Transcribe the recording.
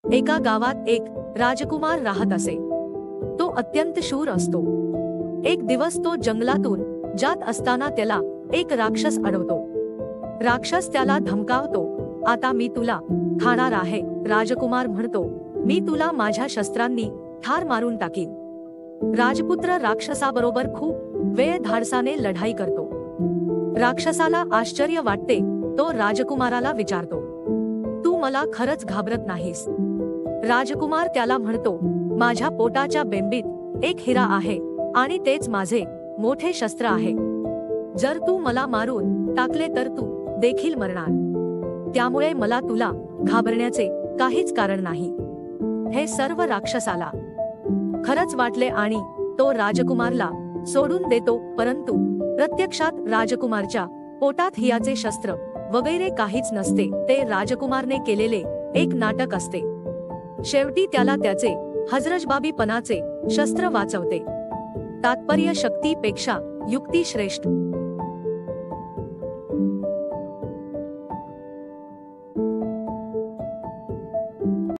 एका गावात एक राजकुमार राहत असे। तो अत्यंत शूर असतो। एक दिवस तो जंगलातून जात असताना त्याला एक राक्षस अडवतो। राक्षस त्याला धमकावतो, आता मी तुला खाणार आहे। राजकुमार म्हणतो, मी तुला माझ्या शस्त्रांनी ठार मारून टाकीन। राजपुत्र राक्षसाबरोबर खूप वेळ धाडसाने लढाई करतो। राक्षसाला आश्चर्य वाटते। तो राजकुमाराला विचारतो, तू मला खरंच घाबरत नाहीस? राजकुमार त्याला म्हणतो, माझ्या पोटाच्या बेंबीत एक हिरा आहे आणि तेच माझे मोठे शस्त्र आहे। जर तू मला मारून टाकले तर तू देखील मरणार, त्यामुळे मला तुला घाबरण्याचे काहीच कारण नाही। हे सर्व राक्षसाला खरंच वाटले आणि तो राजकुमारला सोडून देतो, परंतु प्रत्यक्षात राजकुमारच्या पोटात हियाचे शस्त्र वगैरे काहीच नसते। ते राजकुमारने केलेले एक नाटक असते। शेवटी त्याला त्याचे हजरजबाबीपणाचे शस्त्र वाचवते। तात्पर्य, शक्तीपेक्षा युक्ती श्रेष्ठ।